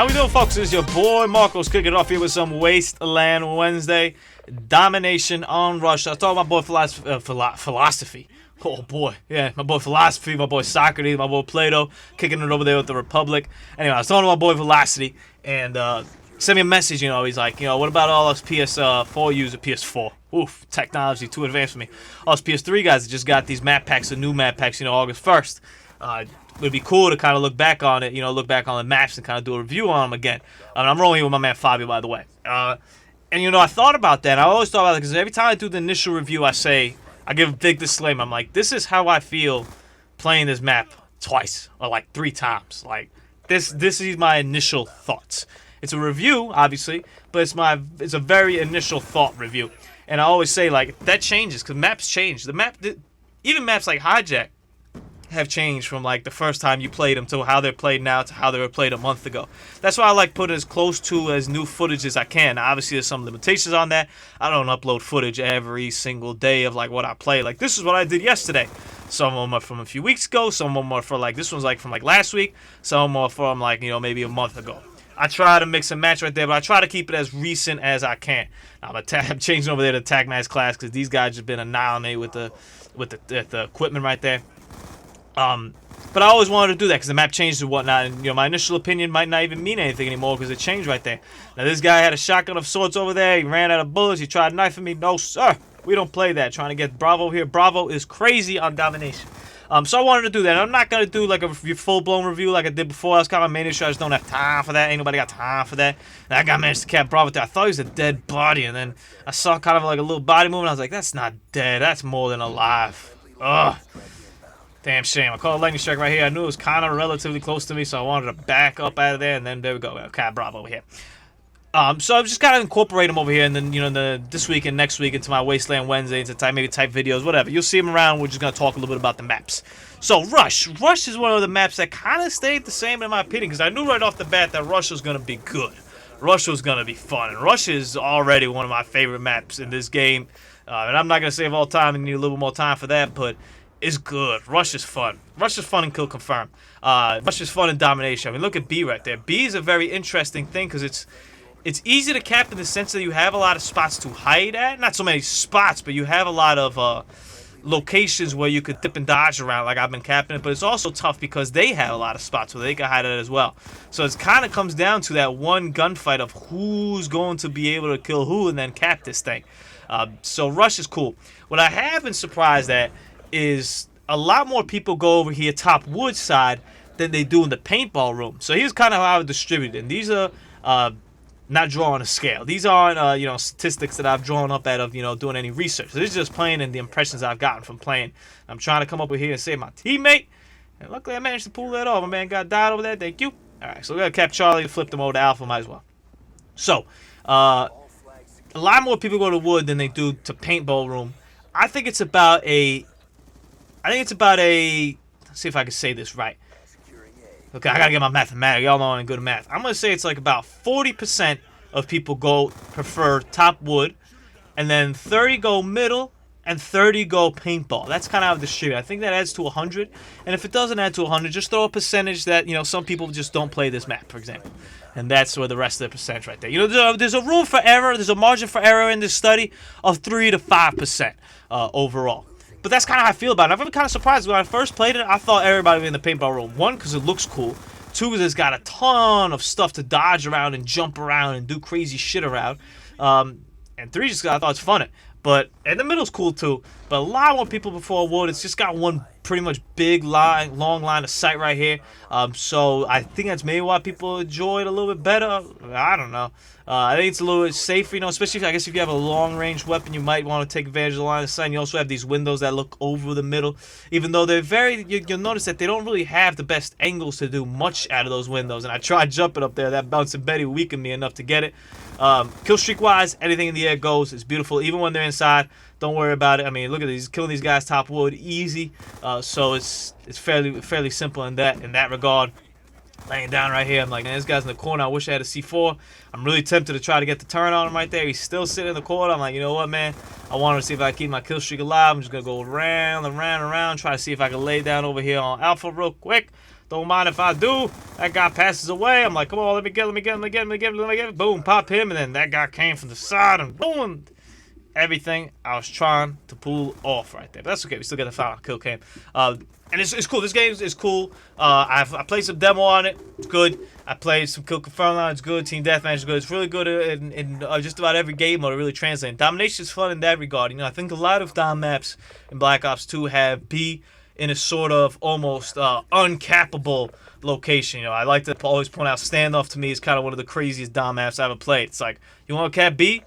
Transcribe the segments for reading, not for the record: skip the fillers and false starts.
How we doing, folks? This is your boy Marcos kicking it off here with some Wasteland Wednesday. Domination on Rush. I was talking about my boy Philosophy. Oh boy, yeah, my boy Philosophy, my boy Socrates, my boy Plato, kicking it over there with the Republic. Anyway, I was talking to my boy Velocity, and sent me a message, he's like, what about all us PS4 users, PS4? Oof, technology too advanced for me. All us PS3 guys that just got these map packs, the new map packs, August 1st. It would be cool to kind of look back on it, look back on the maps and kind of do a review on them again. I'm rolling here with my man Fabio, by the way. And, I thought about that. I always thought about it because every time I do the initial review, I give a big disclaimer. I'm like, this is how I feel playing this map twice or like 3 times. Like, this is my initial thoughts. It's a review, obviously, but it's a very initial thought review. And I always say, like, that changes because maps change. Even maps like Hijack have changed from like the first time you played them to how they're played now to how they were played a month ago. That's why I like putting as close to as new footage as I can. Now, obviously, there's some limitations on that. I don't upload footage every single day of like what I play. Like, this is what I did yesterday. Some of them are from a few weeks ago. Some of them are for like, this one's like from like last week. Some of them are from like, maybe a month ago. I try to mix and match right there, but I try to keep it as recent as I can. Now, I'm changing over there to Tag Nice class because these guys have been annihilated with the equipment right there. But I always wanted to do that because the map changed and whatnot, and my initial opinion might not even mean anything anymore because it changed right there. Now this guy had a shotgun of sorts over there. He ran out of bullets. He tried knifing me. No sir, we don't play that. Trying to get Bravo here. Bravo is crazy on domination. So I wanted to do that. I'm not gonna do like a full-blown review like I did before. That's kind of my main issue. I just don't have time for that. Ain't nobody got time for that. That guy managed to cap Bravo there. I thought he was a dead body, and then I saw kind of like a little body movement. I was like, that's not dead. That's more than alive. Ugh. Damn shame. I called a lightning strike right here. I knew it was kind of relatively close to me, so I wanted to back up out of there, and then there we go. Cat Bravo over here. So I've just got to incorporate them over here, and then, this week and next week into my Wasteland Wednesday, into maybe type videos, whatever. You'll see them around. We're just going to talk a little bit about the maps. So, Rush. Rush is one of the maps that kind of stayed the same in my opinion, because I knew right off the bat that Rush was going to be good. Rush was going to be fun, and Rush is already one of my favorite maps in this game. And I'm not going to save all time and need a little bit more time for that, but it's good. Rush is fun. Rush is fun in Kill Confirm. Rush is fun in Domination. I mean, look at B right there. B is a very interesting thing because it's easy to cap in the sense that you have a lot of spots to hide at. Not so many spots, but you have a lot of locations where you could dip and dodge around like I've been capping it. But it's also tough because they have a lot of spots where they can hide at as well. So it kind of comes down to that one gunfight of who's going to be able to kill who and then cap this thing. So Rush is cool. What I have been surprised at is a lot more people go over here top wood side than they do in the paintball room. So here's kind of how I would distribute it. And these are not drawing a scale. These aren't statistics that I've drawn up out of doing any research. So this is just playing and the impressions I've gotten from playing. I'm trying to come up with here and save my teammate. And luckily I managed to pull that off. My man got died over there. Thank you. Alright, so we gotta cap Charlie and flip them over to Alpha, might as well. So a lot more people go to wood than they do to paintball room. I think it's about a let's see if I can say this right. Okay, I gotta get my mathematics. Y'all know I'm good at math. I'm gonna say it's like about 40% of people prefer top wood, and then 30 go middle, and 30 go paintball. That's kind of how I distribute. I think that adds to 100. And if it doesn't add to 100, just throw a percentage that some people just don't play this map, for example. And that's where the rest of the percentage right there. There's a room for error. There's a margin for error in this study of 3 to 5% overall. But that's kind of how I feel about it. I've been kind of surprised. When I first played it, I thought everybody would be in the paintball room. 1, because it looks cool. 2, because it's got a ton of stuff to dodge around and jump around and do crazy shit around. And 3, just because I thought it's funner. And the middle's cool too. But a lot more people before wood. It's just got one pretty much big long line of sight right here. So I think that's maybe why people enjoy it a little bit better. I don't know. I think it's a little bit safer, especially if you have a long-range weapon, you might want to take advantage of the line of sight. And you also have these windows that look over the middle. Even though they're you'll notice that they don't really have the best angles to do much out of those windows. And I tried jumping up there. That bouncing Betty weakened me enough to get it. Kill streak-wise, anything in the air goes. It's beautiful. Even when they're inside, don't worry about it. I mean, look at these, killing these guys top wood, easy. So it's fairly simple in that regard. Laying down right here, I'm like, man, this guy's in the corner. I wish I had a C4. I'm really tempted to try to get the turn on him right there. He's still sitting in the corner. I'm like, you know what, man? I wanted to see if I can keep my kill streak alive. I'm just going to go around and round and round, try to see if I can lay down over here on Alpha real quick. Don't mind if I do. That guy passes away. I'm like, come on, let me get it. Boom, pop him. And then that guy came from the side and boom. Everything I was trying to pull off right there. But that's okay. We still got the final kill cam. And it's cool. This game is cool. I played some demo on it. It's good. I played some Kill Confirm on it. It's good. Team Deathmatch is good. It's really good in just about every game mode. It really translates. Domination is fun in that regard. You know, I think a lot of Dom maps in Black Ops 2 have B in a sort of almost uncappable location. You know, I like to always point out Standoff to me is kind of one of the craziest Dom maps I ever played. It's like, you want to cap B?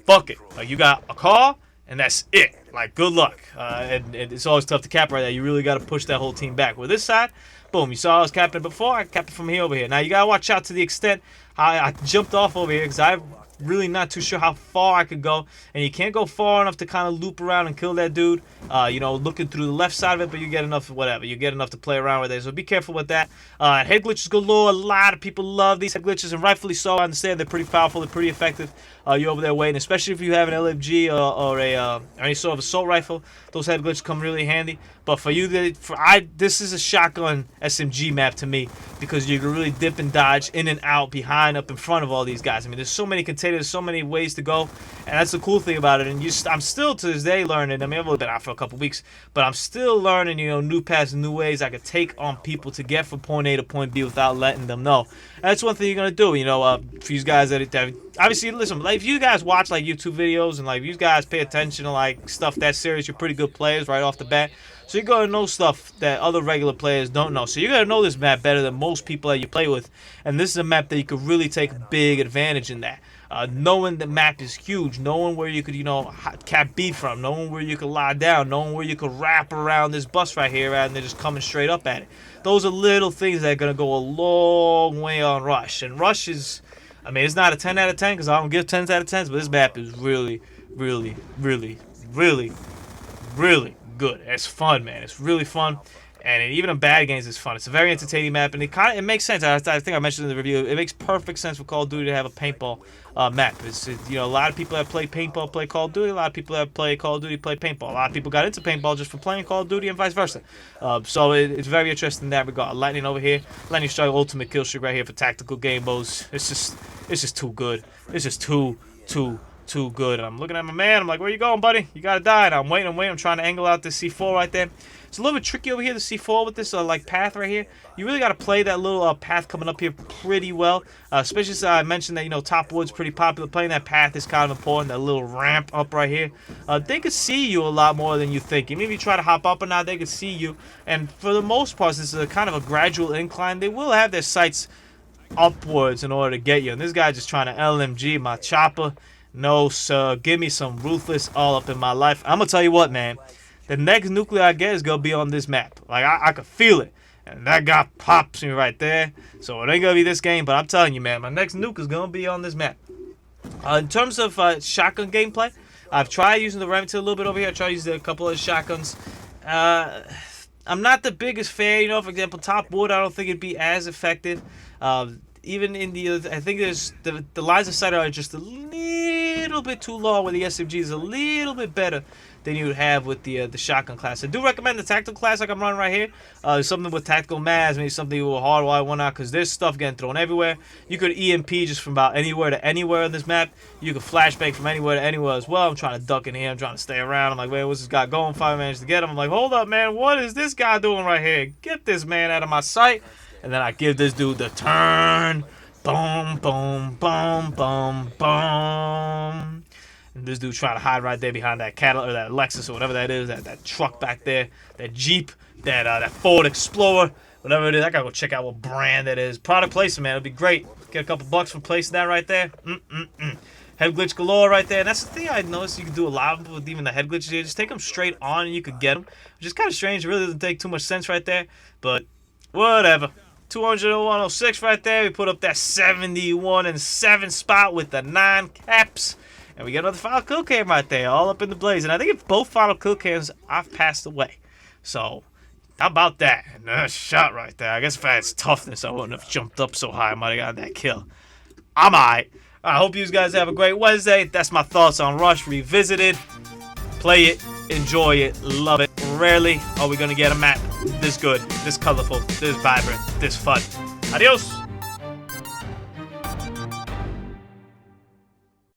Fuck it. Like, you got a car, and that's it. Like, good luck. And it's always tough to cap right there. You really got to push that whole team back. With this side, boom, you saw I was capping it before. I capped it from here over here. Now, you got to watch out to the extent I jumped off over here because I'm really not too sure how far I could go. And you can't go far enough to kind of loop around and kill that dude. You know, looking through the left side of it, but you get enough, whatever. You get enough to play around with it. So be careful with that. Head glitches galore. A lot of people love these head glitches, and rightfully so. I understand they're pretty powerful. They're pretty effective. You're over there waiting, especially if you have an LMG or any sort of assault rifle. Those head glitches come really handy. But for you, this is a shotgun SMG map to me because you can really dip and dodge in and out, behind, up in front of all these guys. I mean, there's so many containers, so many ways to go, and that's the cool thing about it. And I'm still to this day learning. I mean, I've only been out for a couple weeks, but I'm still learning, you know, new paths and new ways I could take on people to get from point A to point B without letting them know. And that's one thing you're gonna do, you know, for you guys that obviously, listen, like, if you guys watch like YouTube videos and like you guys pay attention to like stuff that serious, you're pretty good players right off the bat. So you're going to know stuff that other regular players don't know. So you're going to know this map better than most people that you play with. And this is a map that you could really take a big advantage in that. Knowing the map is huge. Knowing where you could, you know, cap B from. Knowing where you could lie down. Knowing where you could wrap around this bus right here rather than just coming straight up at it. Those are little things that are going to go a long way on Rush. And Rush is, I mean, it's not a 10 out of 10 because I don't give 10s out of 10s. But this map is really, really, really, really, really good. It's fun, man. It's really fun, and even in bad games, it's fun. It's a very entertaining map, and it makes sense. I think I mentioned in the review. It makes perfect sense for Call of Duty to have a paintball map. You know, a lot of people that play paintball play Call of Duty. A lot of people that play Call of Duty play paintball. A lot of people got into paintball just for playing Call of Duty and vice versa. So it's very interesting in that regard. Lightning over here, Lightning Strike Ultimate Kill Streak right here for tactical game modes. It's just too good. It's just too good. And I'm looking at my man. I'm like, where you going, buddy? You gotta die. And I'm waiting. I'm trying to angle out this C4 right there. It's a little bit tricky over here, the C4 with this like path right here. You really gotta play that little path coming up here pretty well. Especially since I mentioned that, you know, top wood's pretty popular. Playing that path is kind of important. That little ramp up right here. They could see you a lot more than you think. Even if you try to hop up or not, they could see you. And for the most part, since it's a kind of a gradual incline, they will have their sights upwards in order to get you. And this guy just trying to LMG my chopper. No, sir. Give me some ruthless all up in my life. I'm going to tell you what, man. The next nuclear I get is going to be on this map. Like, I could feel it. And that guy pops me right there. So it ain't going to be this game. But I'm telling you, man, my next nuke is going to be on this map. In terms of shotgun gameplay, I've tried using the Remington a little bit over here. I tried using a couple of shotguns. I'm not the biggest fan. You know, for example, top wood, I don't think it'd be as effective. Even in the, I think there's the lines of sight are just a little bit too long with the SMG is a little bit better than you would have with the shotgun class. I do recommend the tactical class like I'm running right here. Something with tactical mass, maybe something with hardwire, whatnot, because there's stuff getting thrown everywhere. You could EMP just from about anywhere to anywhere on this map. You could flashbang from anywhere to anywhere as well. I'm trying to duck in here. I'm trying to stay around. I'm like, wait, what's this guy going? Finally managed to get him. I'm like, hold up, man. What is this guy doing right here? Get this man out of my sight. And then I give this dude the turn. Boom, boom, boom, boom, boom. And this dude trying to hide right there behind that Cadillac or that Lexus or whatever that is, that truck back there, that Jeep, that Ford Explorer, whatever it is. I gotta go check out what brand that is. Product placement, man. It'd be great. Get a couple bucks for placing that right there. Head glitch galore right there. And that's the thing I noticed you can do a lot with even the head glitches here. Just take them straight on and you could get them. Which is kind of strange. It really doesn't take too much sense right there. But whatever. 201.06 right there. We put up that 71-7 spot with the 9 caps. And we get another final kill cam right there, all up in the blaze. And I think if both final kill cams, I've passed away. So, how about that? Nice shot right there. I guess if I had toughness, I wouldn't have jumped up so high. I might have got that kill. I'm alright. I hope you guys have a great Wednesday. That's my thoughts on Rush Revisited. Play it, enjoy it, love it. Rarely are we going to get a map this good, this colorful, this vibrant, this fun. Adios!